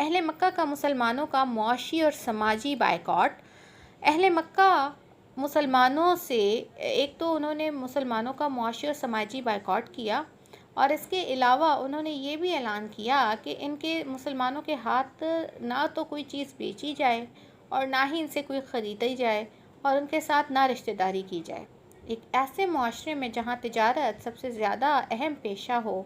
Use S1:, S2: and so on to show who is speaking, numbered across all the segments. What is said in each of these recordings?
S1: اہل مکہ کا مسلمانوں کا معاشی اور سماجی بائیکاٹ۔ اہل مکہ مسلمانوں سے ایک تو انہوں نے مسلمانوں کا معاشی اور سماجی بائیکاٹ کیا، اور اس کے علاوہ انہوں نے یہ بھی اعلان کیا کہ ان کے مسلمانوں کے ہاتھ نہ تو کوئی چیز بیچی جائے اور نہ ہی ان سے کوئی خریدی جائے، اور ان کے ساتھ نہ رشتہ داری کی جائے۔ ایک ایسے معاشرے میں جہاں تجارت سب سے زیادہ اہم پیشہ ہو،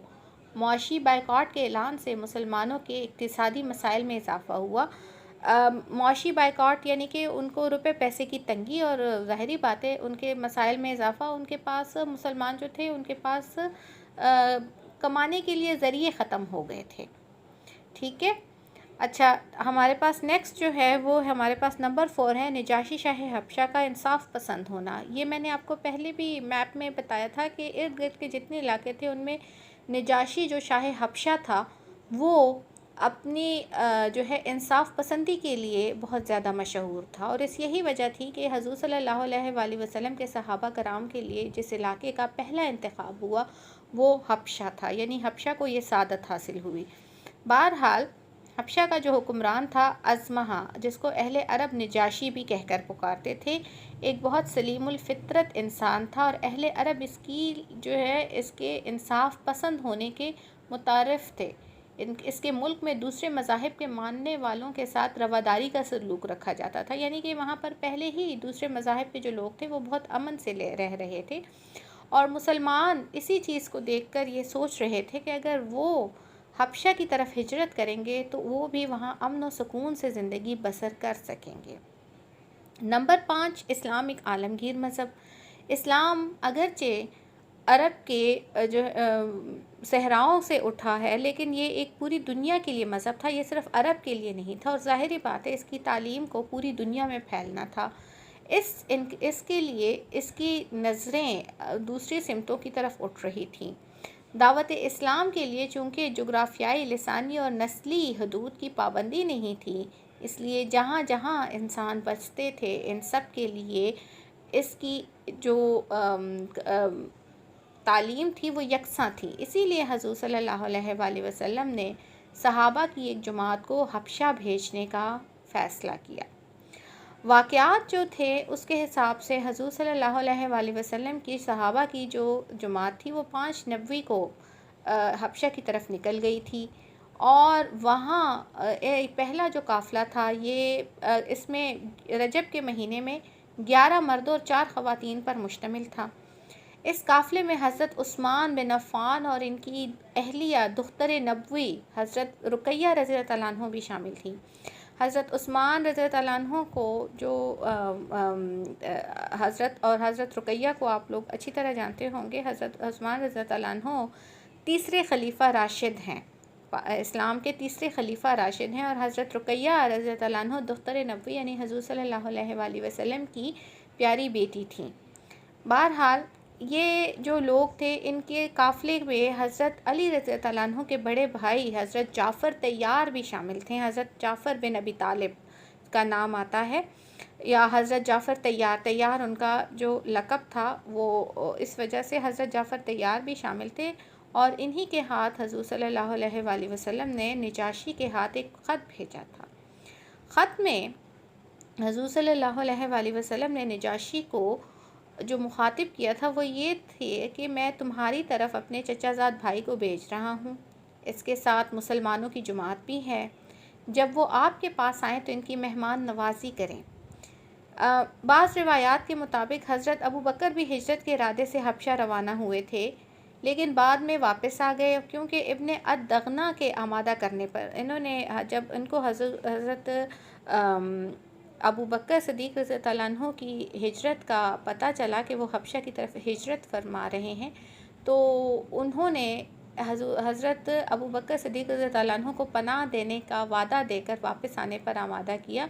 S1: معاشی بائیکاٹ کے اعلان سے مسلمانوں کے اقتصادی مسائل میں اضافہ ہوا۔ معاشی بائیکاٹ یعنی کہ ان کو روپے پیسے کی تنگی، اور ظاہری بات ہے ان کے مسائل میں اضافہ، ان کے پاس مسلمان جو تھے ان کے پاس کمانے کے لیے ذریعے ختم ہو گئے تھے۔ ٹھیک ہے، اچھا ہمارے پاس نیکسٹ جو ہے وہ ہمارے پاس نمبر 4 ہے نجاشی شاہ حبشہ کا انصاف پسند ہونا۔ یہ میں نے آپ کو پہلے بھی میپ میں بتایا تھا کہ ارد گرد کے جتنے علاقے تھے ان میں نجاشی جو شاہ حبشہ تھا وہ اپنی جو ہے انصاف پسندی کے لیے بہت زیادہ مشہور تھا، اور اس یہی وجہ تھی کہ حضور صلی اللہ علیہ وآلہ وسلم کے صحابہ کرام کے لیے جس علاقے کا پہلا انتخاب ہوا وہ حبشہ تھا، یعنی حبشہ کو یہ سعادت حاصل ہوئی۔ بہرحال حبشہ کا جو حکمران تھا ازمہا، جس کو اہل عرب نجاشی بھی کہہ کر پکارتے تھے، ایک بہت سلیم الفطرت انسان تھا، اور اہل عرب اس کی جو ہے اس کے انصاف پسند ہونے کے متعارف تھے۔ اس کے ملک میں دوسرے مذاہب کے ماننے والوں کے ساتھ رواداری کا سلوک رکھا جاتا تھا، یعنی کہ وہاں پر پہلے ہی دوسرے مذاہب کے جو لوگ تھے وہ بہت امن سے رہ رہے تھے، اور مسلمان اسی چیز کو دیکھ کر یہ سوچ رہے تھے کہ اگر وہ حبشہ کی طرف ہجرت کریں گے تو وہ بھی وہاں امن و سکون سے زندگی بسر کر سکیں گے۔ نمبر 5، اسلام ایک عالمگیر مذہب۔ اسلام اگرچہ عرب کے جو صحراؤں سے اٹھا ہے، لیکن یہ ایک پوری دنیا کے لیے مذہب تھا، یہ صرف عرب کے لیے نہیں تھا، اور ظاہری بات ہے اس کی تعلیم کو پوری دنیا میں پھیلنا تھا۔ اس کے لیے اس کی نظریں دوسری سمتوں کی طرف اٹھ رہی تھیں۔ دعوت اسلام کے لیے چونکہ جغرافیائی، لسانی اور نسلی حدود کی پابندی نہیں تھی، اس لیے جہاں جہاں انسان بستے تھے ان سب کے لیے اس کی جو تعلیم تھی وہ یکساں تھی۔ اسی لیے حضور صلی اللہ علیہ وآلہ وسلم نے صحابہ کی ایک جماعت کو حبشہ بھیجنے کا فیصلہ کیا۔ واقعات جو تھے اس کے حساب سے حضور صلی اللہ علیہ وآلہ وسلم کی صحابہ کی جو جماعت تھی وہ 590 کو حبشہ کی طرف نکل گئی تھی، اور وہاں پہلا جو قافلہ تھا یہ اس میں رجب کے مہینے میں 11 مردوں اور 4 خواتین پر مشتمل تھا۔ اس قافلے میں حضرت عثمان بن عفان اور ان کی اہلیہ دختر نبوی حضرت رقیہ رضی اللہ عنہ بھی شامل تھیں۔ حضرت عثمان رضی اللہ عنہ کو جو حضرت رقیہ کو آپ لوگ اچھی طرح جانتے ہوں گے، حضرت عثمان رضی اللہ عنہ تیسرے خلیفہ راشد ہیں، اسلام کے تیسرے خلیفہ راشد ہیں، اور حضرت رقیہ رضی اللہ عنہ دختر نبوی یعنی حضور صلی اللہ علیہ وآلہ وسلم کی پیاری بیٹی تھیں۔ بہرحال یہ جو لوگ تھے ان کے قافلے میں حضرت علی رضی اللہ عنہ کے بڑے بھائی حضرت جعفر طیار بھی شامل تھے۔ حضرت جعفر بن ابی طالب کا نام آتا ہے، یا حضرت جعفر طیار ان کا جو لقب تھا، وہ اس وجہ سے حضرت جعفر طیار بھی شامل تھے، اور انہی کے ہاتھ حضور صلی اللہ علیہ وآلہ وسلم نے نجاشی کے ہاتھ ایک خط بھیجا تھا۔ خط میں حضور صلی اللہ علیہ وآلہ وسلم نے نجاشی کو جو مخاطب کیا تھا وہ یہ تھے کہ میں تمہاری طرف اپنے چچا زاد بھائی کو بھیج رہا ہوں، اس کے ساتھ مسلمانوں کی جماعت بھی ہے، جب وہ آپ کے پاس آئیں تو ان کی مہمان نوازی کریں۔ بعض روایات کے مطابق حضرت ابو بکر بھی ہجرت کے ارادے سے حبشہ روانہ ہوئے تھے، لیکن بعد میں واپس آ گئے، کیونکہ ابن الدغنہ کے آمادہ کرنے پر انہوں نے جب ان کو حضرت ابو بکر صدیق رضی اللہ عنہ کی ہجرت کا پتہ چلا کہ وہ حبشہ کی طرف ہجرت فرما رہے ہیں، تو انہوں نے حضرت ابو بکر صدیق رضی اللہ عنہ کو پناہ دینے کا وعدہ دے کر واپس آنے پر آمادہ کیا،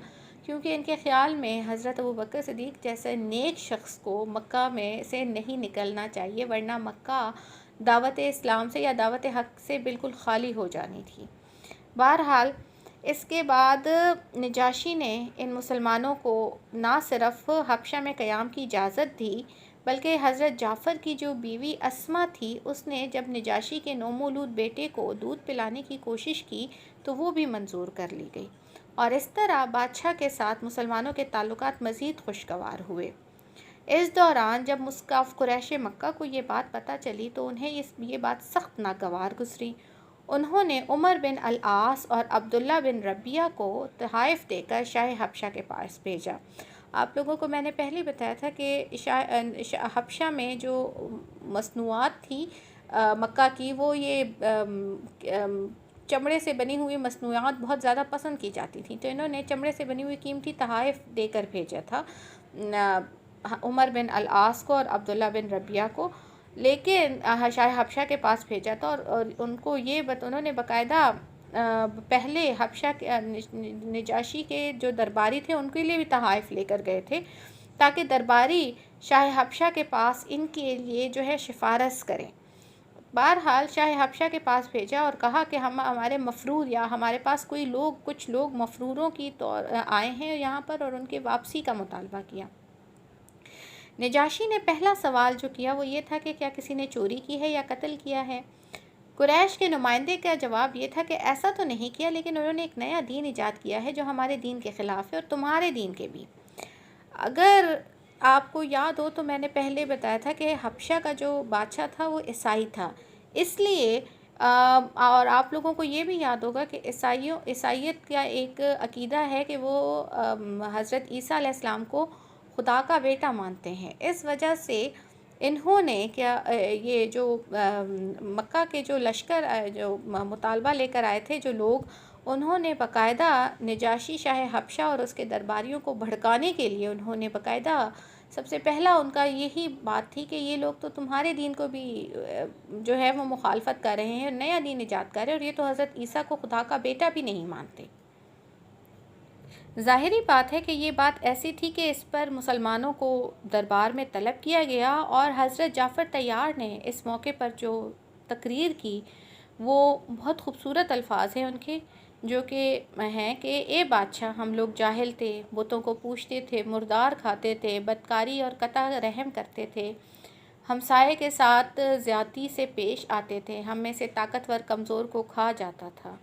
S1: کیونکہ ان کے خیال میں حضرت ابو بکر صدیق جیسے نیک شخص کو مکہ میں سے نہیں نکلنا چاہیے، ورنہ مکہ دعوت اسلام سے یا دعوت حق سے بالکل خالی ہو جانی تھی۔ بہرحال اس کے بعد نجاشی نے ان مسلمانوں کو نہ صرف حبشہ میں قیام کی اجازت دی بلکہ حضرت جعفر کی جو بیوی اسما تھی، اس نے جب نجاشی کے نومولود بیٹے کو دودھ پلانے کی کوشش کی تو وہ بھی منظور کر لی گئی، اور اس طرح بادشاہ کے ساتھ مسلمانوں کے تعلقات مزید خوشگوار ہوئے۔ اس دوران جب مسقف قریش مکہ کو یہ بات پتہ چلی تو انہیں یہ بات سخت ناگوار گزری۔ انہوں نے عمر بن العاص اور عبداللہ بن ربیہ کو تحائف دے کر شاہ حبشہ کے پاس بھیجا۔ آپ لوگوں کو میں نے پہلے بتایا تھا کہ حبشہ میں جو مصنوعات تھی مکہ کی، وہ یہ چمڑے سے بنی ہوئی مصنوعات بہت زیادہ پسند کی جاتی تھیں، تو انہوں نے چمڑے سے بنی ہوئی قیمتی تحائف دے کر بھیجا تھا عمر بن العاص کو اور عبداللہ بن ربیہ کو، لیکن شاہ حبشہ کے پاس بھیجا تھا، اور ان کو انہوں نے باقاعدہ پہلے حبشہ کے نجاشی کے جو درباری تھے ان کے لیے بھی تحائف لے کر گئے تھے، تاکہ درباری شاہ حبشہ کے پاس ان کے لیے جو ہے سفارش کریں۔ بہرحال شاہ حبشہ کے پاس بھیجا اور کہا کہ ہمارے مفرور، یا ہمارے پاس کچھ لوگ مفروروں کی طور آئے ہیں یہاں پر، اور ان کے واپسی کا مطالبہ کیا۔ نجاشی نے پہلا سوال جو کیا وہ یہ تھا کہ کیا کسی نے چوری کی ہے یا قتل کیا ہے؟ قریش کے نمائندے کا جواب یہ تھا کہ ایسا تو نہیں کیا، لیکن انہوں نے ایک نیا دین ایجاد کیا ہے جو ہمارے دین کے خلاف ہے اور تمہارے دین کے بھی۔ اگر آپ کو یاد ہو تو میں نے پہلے بتایا تھا کہ حبشہ کا جو بادشاہ تھا وہ عیسائی تھا، اس لیے اور آپ لوگوں کو یہ بھی یاد ہوگا کہ عیسائیت کا ایک عقیدہ ہے کہ وہ حضرت عیسیٰ علیہ السلام کو خدا کا بیٹا مانتے ہیں۔ اس وجہ سے انہوں نے یہ جو مکہ کے جو لشکر جو مطالبہ لے کر آئے تھے جو لوگ، انہوں نے باقاعدہ نجاشی شاہ حبشہ اور اس کے درباریوں کو بھڑکانے کے لیے انہوں نے باقاعدہ سب سے پہلا ان کا یہی بات تھی کہ یہ لوگ تو تمہارے دین کو بھی جو ہے وہ مخالفت کر رہے ہیں، نیا دین ایجاد کر رہے ہیں، اور یہ تو حضرت عیسیٰ کو خدا کا بیٹا بھی نہیں مانتے۔ ظاہری بات ہے کہ یہ بات ایسی تھی کہ اس پر مسلمانوں کو دربار میں طلب کیا گیا، اور حضرت جعفر طیار نے اس موقع پر جو تقریر کی وہ بہت خوبصورت الفاظ ہیں ان کے، جو کہ ہیں کہ اے بادشاہ، ہم لوگ جاہل تھے، بتوں کو پوجتے تھے، مردار کھاتے تھے، بدکاری اور قطع رحم کرتے تھے، ہمسائے کے ساتھ زیادتی سے پیش آتے تھے، ہم میں سے طاقتور کمزور کو کھا جاتا تھا۔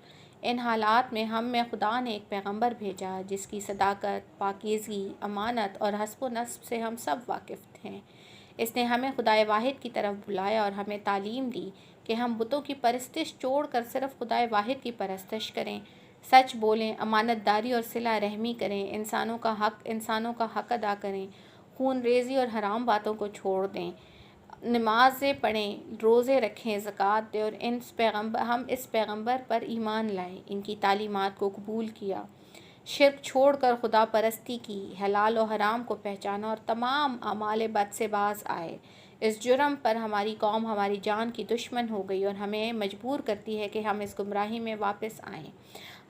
S1: ان حالات میں ہم میں خدا نے ایک پیغمبر بھیجا جس کی صداقت، پاکیزگی، امانت اور حسب و نسب سے ہم سب واقف ہیں۔ اس نے ہمیں خدائے واحد کی طرف بلایا اور ہمیں تعلیم دی کہ ہم بتوں کی پرستش چھوڑ کر صرف خدائے واحد کی پرستش کریں، سچ بولیں، امانت داری اور صلہ رحمی کریں، انسانوں کا حق ادا کریں، خون ریزی اور حرام باتوں کو چھوڑ دیں، نمازیں پڑھیں، روزے رکھیں، زکوٰۃ دیں، اور ہم اس پیغمبر پر ایمان لائے، ان کی تعلیمات کو قبول کیا، شرک چھوڑ کر خدا پرستی کی، حلال و حرام کو پہچانا اور تمام اعمال بد سے باز آئے۔ اس جرم پر ہماری قوم ہماری جان کی دشمن ہو گئی اور ہمیں مجبور کرتی ہے کہ ہم اس گمراہی میں واپس آئیں۔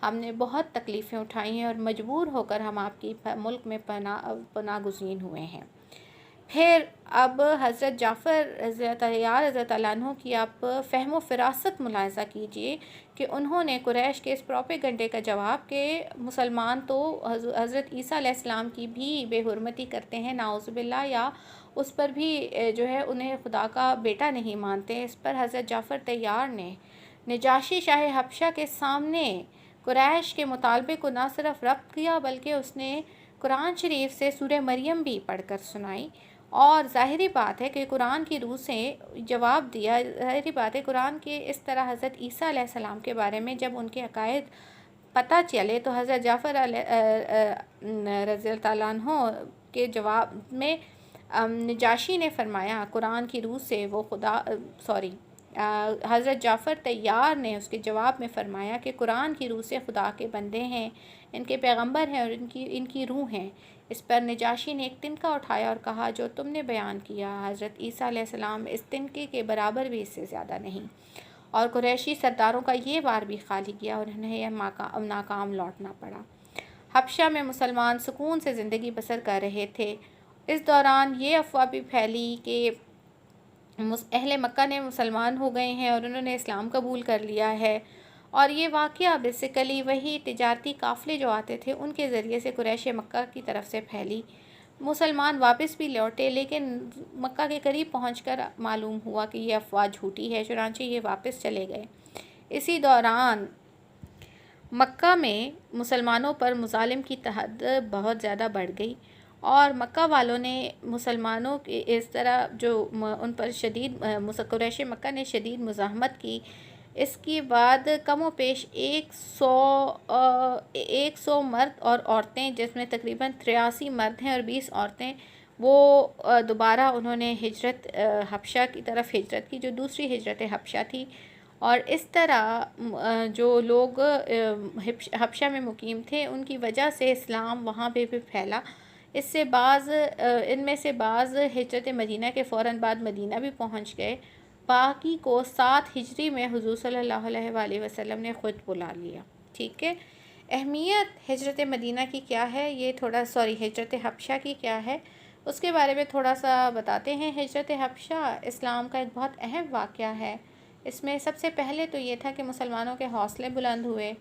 S1: ہم نے بہت تکلیفیں اٹھائی ہیں اور مجبور ہو کر ہم آپ کی ملک میں پناہ گزین ہوئے ہیں۔ پھر اب حضرت جعفر طیار رضی اللہ عنہ کی آپ فہم و فراست ملاحظہ کیجئے کہ انہوں نے قریش کے اس پروپیگنڈے کا جواب کہ مسلمان تو حضرت عیسیٰ علیہ السلام کی بھی بے حرمتی کرتے ہیں نعوذ باللہ، یا اس پر بھی جو ہے انہیں خدا کا بیٹا نہیں مانتے، اس پر حضرت جعفر طیار نے نجاشی شاہ حبشہ کے سامنے قریش کے مطالبے کو نہ صرف رد کیا بلکہ اس نے قرآن شریف سے سورہ مریم بھی پڑھ کر سنائی، اور ظاہری بات ہے کہ قرآن کی روح سے جواب دیا۔ ظاہری بات ہے قرآن کے اس طرح حضرت عیسیٰ علیہ السلام کے بارے میں جب ان کے عقائد پتہ چلے تو حضرت جعفر رضی اللہ عنہ کے جواب میں نجاشی نے فرمایا قرآن کی روح سے حضرت جعفر طیار نے اس کے جواب میں فرمایا کہ قرآن کی روح سے خدا کے بندے ہیں، ان کے پیغمبر ہیں اور ان کی روح ہیں۔ اس پر نجاشی نے ایک تنکا اٹھایا اور کہا جو تم نے بیان کیا حضرت عیسیٰ علیہ السلام اس تنکے کے برابر بھی اس سے زیادہ نہیں، اور قریشی سرداروں کا یہ وار بھی خالی کیا اور انہیں ناکام لوٹنا پڑا۔ حبشہ میں مسلمان سکون سے زندگی بسر کر رہے تھے۔ اس دوران یہ افواہ بھی پھیلی کہ اہل مکہ نے مسلمان ہو گئے ہیں اور انہوں نے اسلام قبول کر لیا ہے، اور یہ واقعہ بیسیکلی وہی تجارتی قافلے جو آتے تھے ان کے ذریعے سے قریش مکہ کی طرف سے پھیلی۔ مسلمان واپس بھی لوٹے، لیکن مکہ کے قریب پہنچ کر معلوم ہوا کہ یہ افواہ جھوٹی ہے، چنانچہ یہ واپس چلے گئے۔ اسی دوران مکہ میں مسلمانوں پر مظالم کی حد بہت زیادہ بڑھ گئی، اور مکہ والوں نے مسلمانوں کے اس طرح جو ان پر قریش مکہ نے شدید مزاحمت کی۔ اس کے بعد کم و بیش 100 مرد اور عورتیں، جس میں تقریباً 83 مرد ہیں اور 20 عورتیں، وہ دوبارہ انہوں نے حبشہ کی طرف ہجرت کی، جو دوسری ہجرت حبشہ تھی۔ اور اس طرح جو لوگ حبشہ میں مقیم تھے، ان کی وجہ سے اسلام وہاں پہ بھی پھیلا۔ ان میں سے بعض ہجرت مدینہ کے فوراً بعد مدینہ بھی پہنچ گئے، باقی کو 7 ہجری میں حضور صلی اللہ علیہ وآلہ وسلم نے خود بلا لیا۔ ٹھیک ہے، اہمیت ہجرت مدینہ کی کیا ہے، ہجرت حبشہ کی کیا ہے، اس کے بارے میں تھوڑا سا بتاتے ہیں۔ ہجرت حبشہ اسلام کا ایک بہت اہم واقعہ ہے۔ اس میں سب سے پہلے تو یہ تھا کہ مسلمانوں کے حوصلے بلند ہوئے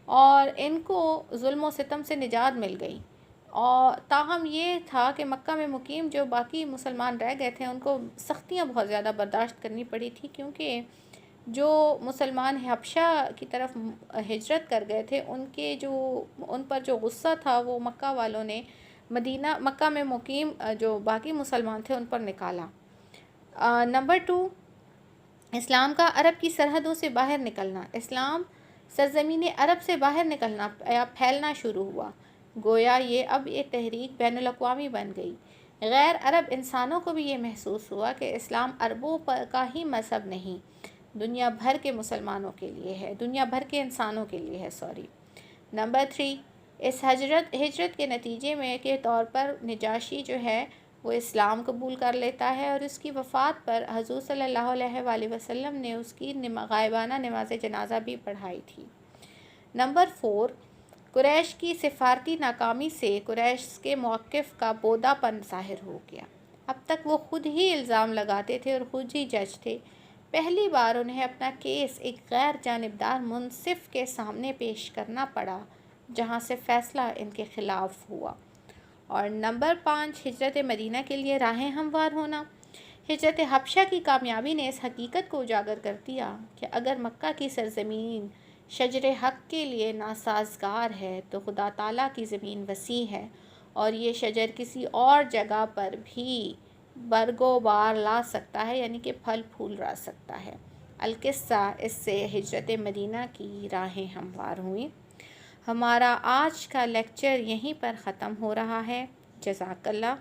S1: اور ان کو ظلم و ستم سے نجات مل گئی، اور تاہم یہ تھا کہ مکہ میں مقیم جو باقی مسلمان رہ گئے تھے، ان کو سختیاں بہت زیادہ برداشت کرنی پڑی تھی، کیونکہ جو مسلمان حبشہ کی طرف ہجرت کر گئے تھے، ان پر جو غصہ تھا وہ مکہ والوں نے مکہ میں مقیم جو باقی مسلمان تھے ان پر نکالا۔ نمبر 2، اسلام کا عرب کی سرحدوں سے باہر نکلنا۔ اسلام سرزمین عرب سے باہر نکلنا یا پھیلنا شروع ہوا، گویا یہ اب ایک تحریک بین الاقوامی بن گئی۔ غیر عرب انسانوں کو بھی یہ محسوس ہوا کہ اسلام عربوں کا ہی مذہب نہیں، دنیا بھر کے مسلمانوں کے لیے ہے، دنیا بھر کے انسانوں کے لیے ہے۔ نمبر 3، اس ہجرت کے نتیجے میں کے طور پر نجاشی جو ہے وہ اسلام قبول کر لیتا ہے، اور اس کی وفات پر حضور صلی اللہ علیہ وآلہ وسلم نے اس کی غائبانہ نماز جنازہ بھی پڑھائی تھی۔ نمبر 4، قریش کی سفارتی ناکامی سے قریش کے موقف کا بودا پن ظاہر ہو گیا۔ اب تک وہ خود ہی الزام لگاتے تھے اور خود ہی جج تھے، پہلی بار انہیں اپنا کیس ایک غیر جانبدار منصف کے سامنے پیش کرنا پڑا، جہاں سے فیصلہ ان کے خلاف ہوا۔ اور نمبر 5، ہجرت مدینہ کے لیے راہیں ہموار ہونا۔ ہجرت حبشہ کی کامیابی نے اس حقیقت کو اجاگر کر دیا کہ اگر مکہ کی سرزمین شجر حق کے لیے ناسازگار ہے، تو خدا تعالیٰ کی زمین وسیع ہے، اور یہ شجر کسی اور جگہ پر بھی برگ و بار لا سکتا ہے، یعنی کہ پھل پھول لا سکتا ہے۔ القصہ، اس سے ہجرت مدینہ کی راہیں ہموار ہوئیں۔ ہمارا آج کا لیکچر یہیں پر ختم ہو رہا ہے۔ جزاک اللہ۔